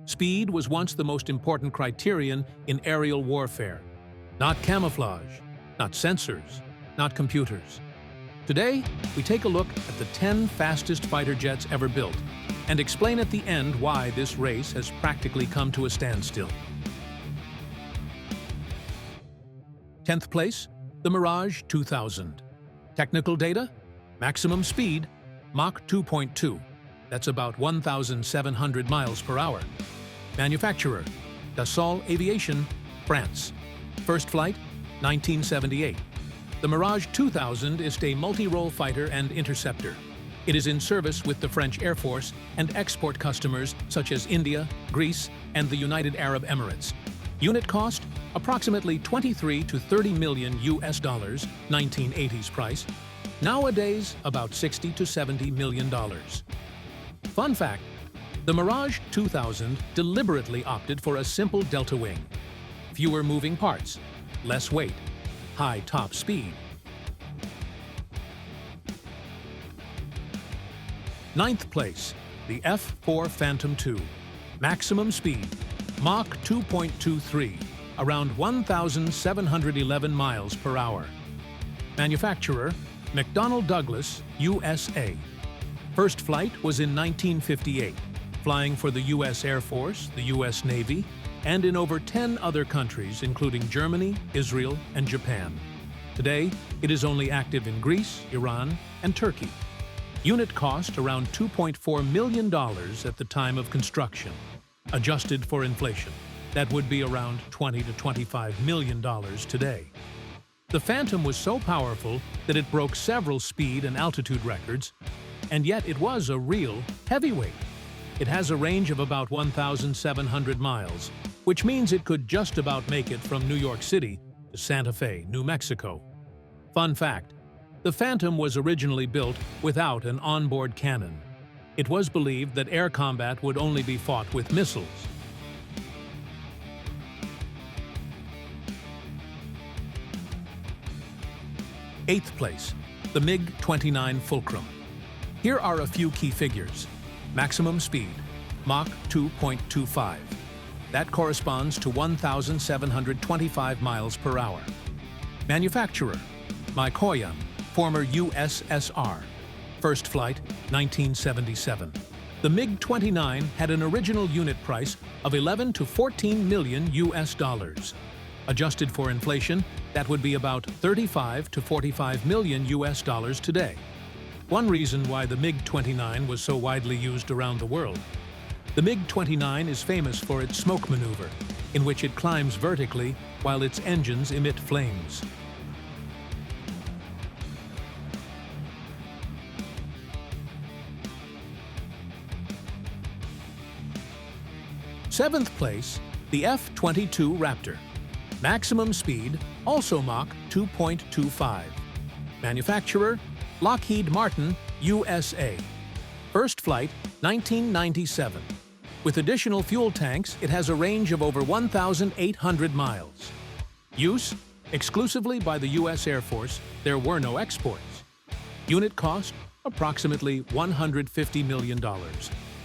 Speed was once the most important criterion in aerial warfare. Not camouflage, not sensors, not computers. Today, we take a look at the 10 fastest fighter jets ever built and explain at the end why this race has practically come to a standstill. 10th place, the Mirage 2000. Technical data, maximum speed, Mach 2.2. That's about 1,700 miles per hour. Manufacturer, Dassault Aviation, France. First flight, 1978. The Mirage 2000 is a multi-role fighter and interceptor. It is in service with the French Air Force and export customers such as India, Greece, and the United Arab Emirates. Unit cost, approximately 23 to 30 million US dollars, 1980s price. Nowadays, about 60 to 70 million dollars. Fun fact, the Mirage 2000 deliberately opted for a simple delta wing. Fewer moving parts, less weight, high top speed. 9th place, the F-4 Phantom II. Maximum speed, Mach 2.23, around 1,711 miles per hour. Manufacturer, McDonnell Douglas, USA. First flight was in 1958, flying for the U.S. Air Force, the U.S. Navy, and in over 10 other countries, including Germany, Israel, and Japan. Today, it is only active in Greece, Iran, and Turkey. Unit cost around $2.4 million at the time of construction. Adjusted for inflation, that would be around $20 to $25 million today. The Phantom was so powerful that it broke several speed and altitude records, and yet it was a real heavyweight. It has a range of about 1,700 miles, which means it could just about make it from New York City to Santa Fe, New Mexico. Fun fact, the Phantom was originally built without an onboard cannon. It was believed that air combat would only be fought with missiles. Eighth place, the MiG-29 Fulcrum. Here are a few key figures. Maximum speed, Mach 2.25. That corresponds to 1,725 miles per hour. Manufacturer, Mikoyan, former USSR. First flight, 1977. The MiG-29 had an original unit price of 11 to 14 million US dollars. Adjusted for inflation, that would be about 35 to 45 million US dollars today. One reason why the MiG-29 was so widely used around the world. The MiG-29 is famous for its smoke maneuver, in which it climbs vertically while its engines emit flames. Seventh place, the F-22 Raptor. Maximum speed, also Mach 2.25. Manufacturer, Lockheed Martin, USA. First flight, 1997. With additional fuel tanks, it has a range of over 1,800 miles. Use, exclusively by the U.S. Air Force, there were no exports. Unit cost, approximately $150 million.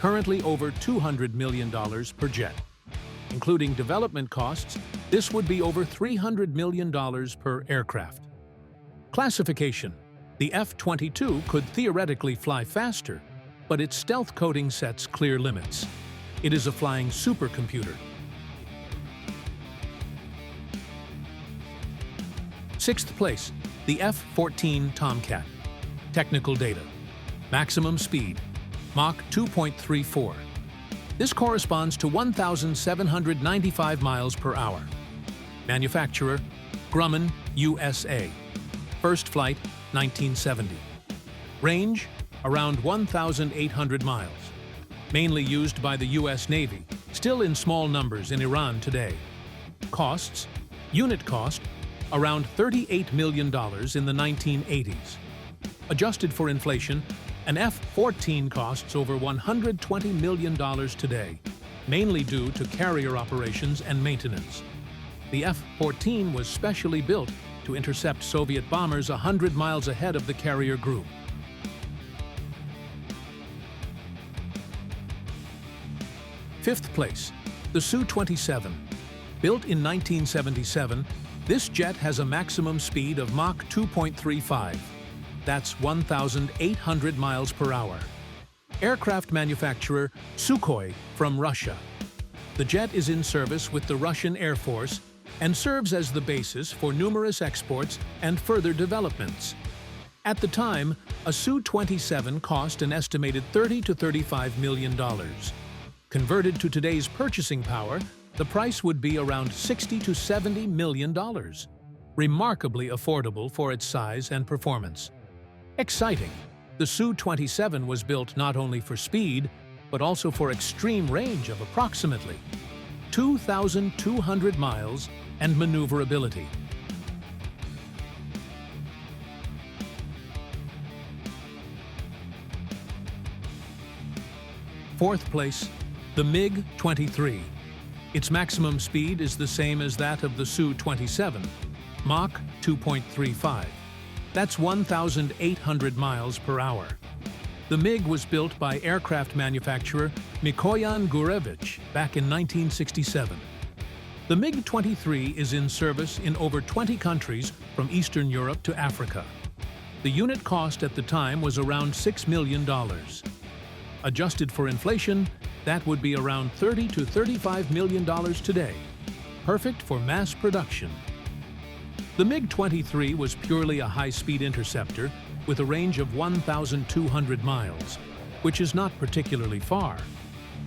Currently over $200 million per jet. Including development costs, this would be over $300 million per aircraft. Classification. The F-22 could theoretically fly faster, but its stealth coding sets clear limits. It is a flying supercomputer. Sixth place, the F-14 Tomcat. Technical data. Maximum speed, Mach 2.34. This corresponds to 1,795 miles per hour. Manufacturer, Grumman, USA. First flight, 1970. Range, around 1,800 miles. Mainly used by the U.S. Navy, still in small numbers in Iran today. Costs, unit cost, around $38 million in the 1980s. Adjusted for inflation, an F-14 costs over $120 million today, mainly due to carrier operations and maintenance. The F-14 was specially built to intercept Soviet bombers 100 miles ahead of the carrier group. Fifth place, the Su-27. Built in 1977, this jet has a maximum speed of Mach 2.35. That's 1,800 miles per hour. Aircraft manufacturer Sukhoi from Russia. The jet is in service with the Russian Air Force and serves as the basis for numerous exports and further developments. At the time, a Su-27 cost an estimated $30 to $35 million. Converted to today's purchasing power, the price would be around $60 to $70 million. Remarkably affordable for its size and performance. Exciting! The Su-27 was built not only for speed, but also for extreme range of approximately 2,200 miles and maneuverability. Fourth place, the MiG-23. Its maximum speed is the same as that of the Su-27, Mach 2.35. That's 1,800 miles per hour. The MiG was built by aircraft manufacturer Mikoyan Gurevich back in 1967. The MiG-23 is in service in over 20 countries from Eastern Europe to Africa. The unit cost at the time was around $6 million. Adjusted for inflation, that would be around $30 to $35 million today. Perfect for mass production. The MiG-23 was purely a high-speed interceptor with a range of 1,200 miles, which is not particularly far.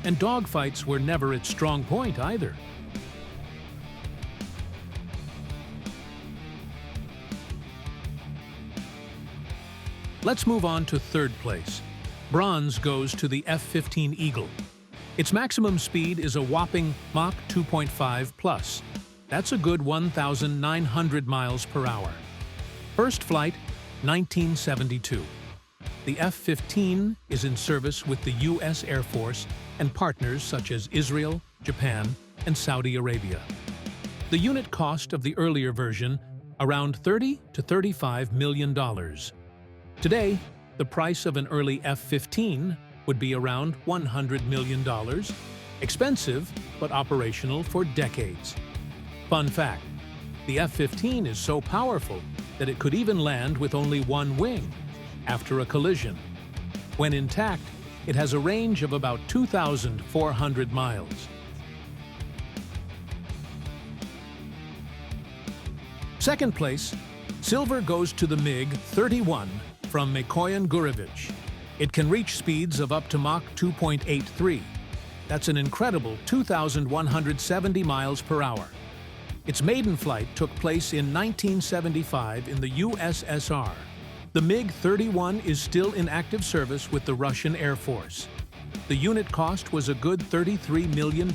And dogfights were never its strong point either. Let's move on to third place. Bronze goes to the F-15 Eagle. Its maximum speed is a whopping Mach 2.5 plus. That's a good 1,900 miles per hour. First flight, 1972. The F-15 is in service with the U.S. Air Force and partners such as Israel, Japan, and Saudi Arabia. The unit cost of the earlier version, around $30 to $35 million. Today, the price of an early F-15 would be around $100 million. Expensive, but operational for decades. Fun fact, the F-15 is so powerful that it could even land with only one wing after a collision. When intact, it has a range of about 2,400 miles. Second place, silver goes to the MiG-31 from Mikoyan Gurevich. It can reach speeds of up to Mach 2.83. That's an incredible 2,170 miles per hour. Its maiden flight took place in 1975 in the USSR. The MiG-31 is still in active service with the Russian Air Force. The unit cost was a good $33 million.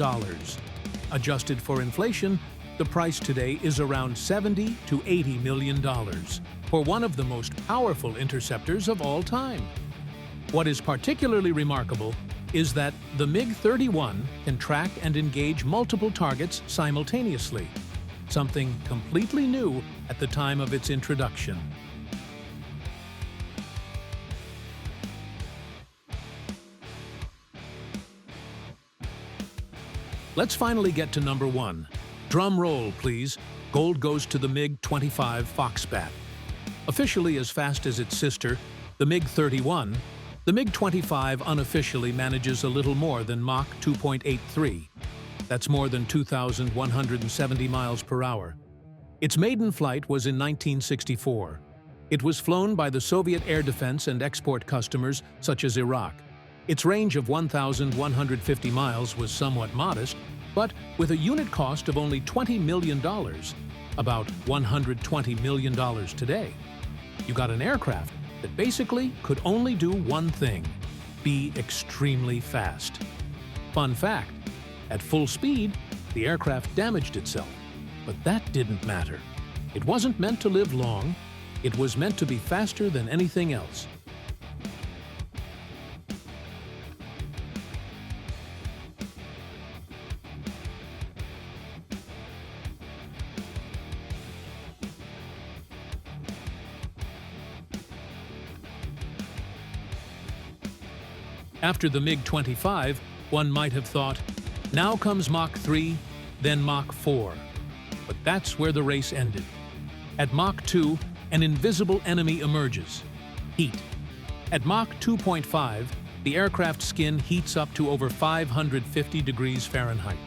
Adjusted for inflation, the price today is around $70 to $80 million for one of the most powerful interceptors of all time. What is particularly remarkable is that the MiG-31 can track and engage multiple targets simultaneously, something completely new at the time of its introduction. Let's finally get to number one. Drum roll, please. Gold goes to the MiG-25 Foxbat. Officially as fast as its sister, the MiG-31, the MiG-25 unofficially manages a little more than Mach 2.83. That's more than 2,170 miles per hour. Its maiden flight was in 1964. It was flown by the Soviet air defense and export customers such as Iraq. Its range of 1,150 miles was somewhat modest, but with a unit cost of only $20 million, about $120 million today, you got an aircraft that basically could only do one thing: be extremely fast. Fun fact, at full speed, the aircraft damaged itself, but that didn't matter. It wasn't meant to live long, it was meant to be faster than anything else. After the MiG-25, one might have thought, now comes Mach 3, then Mach 4. But that's where the race ended. At Mach 2, an invisible enemy emerges: heat. At Mach 2.5, the aircraft skin heats up to over 550 degrees Fahrenheit.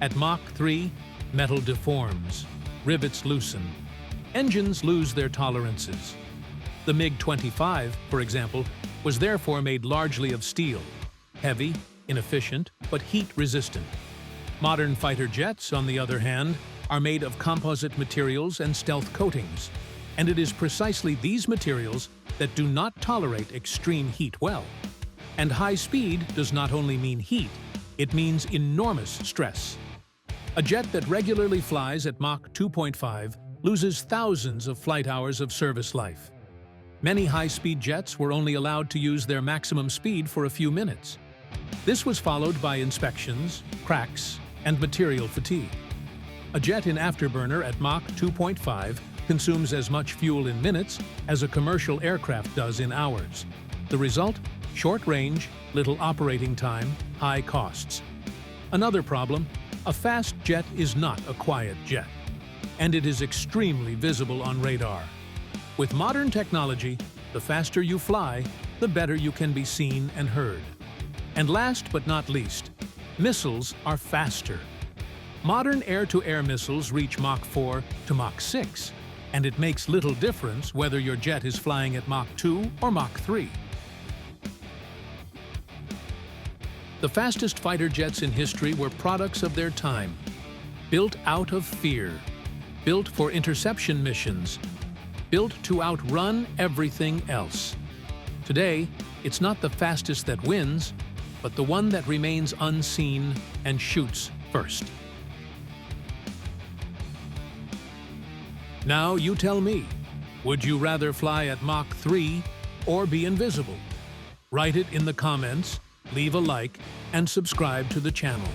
At Mach 3, metal deforms, rivets loosen, engines lose their tolerances. The MiG-25, for example, was therefore made largely of steel, heavy, inefficient, but heat-resistant. Modern fighter jets, on the other hand, are made of composite materials and stealth coatings, and it is precisely these materials that do not tolerate extreme heat well. And high speed does not only mean heat, it means enormous stress. A jet that regularly flies at Mach 2.5 loses thousands of flight hours of service life. Many high-speed jets were only allowed to use their maximum speed for a few minutes. This was followed by inspections, cracks, and material fatigue. A jet in afterburner at Mach 2.5 consumes as much fuel in minutes as a commercial aircraft does in hours. The result? Short range, little operating time, high costs. Another problem: a fast jet is not a quiet jet, and it is extremely visible on radar. With modern technology, the faster you fly, the better you can be seen and heard. And last but not least, missiles are faster. Modern air-to-air missiles reach Mach 4 to Mach 6, and it makes little difference whether your jet is flying at Mach 2 or Mach 3. The fastest fighter jets in history were products of their time, built out of fear, built for interception missions, built to outrun everything else. Today, it's not the fastest that wins, but the one that remains unseen and shoots first. Now you tell me, would you rather fly at Mach 3 or be invisible? Write it in the comments, leave a like, and subscribe to the channel.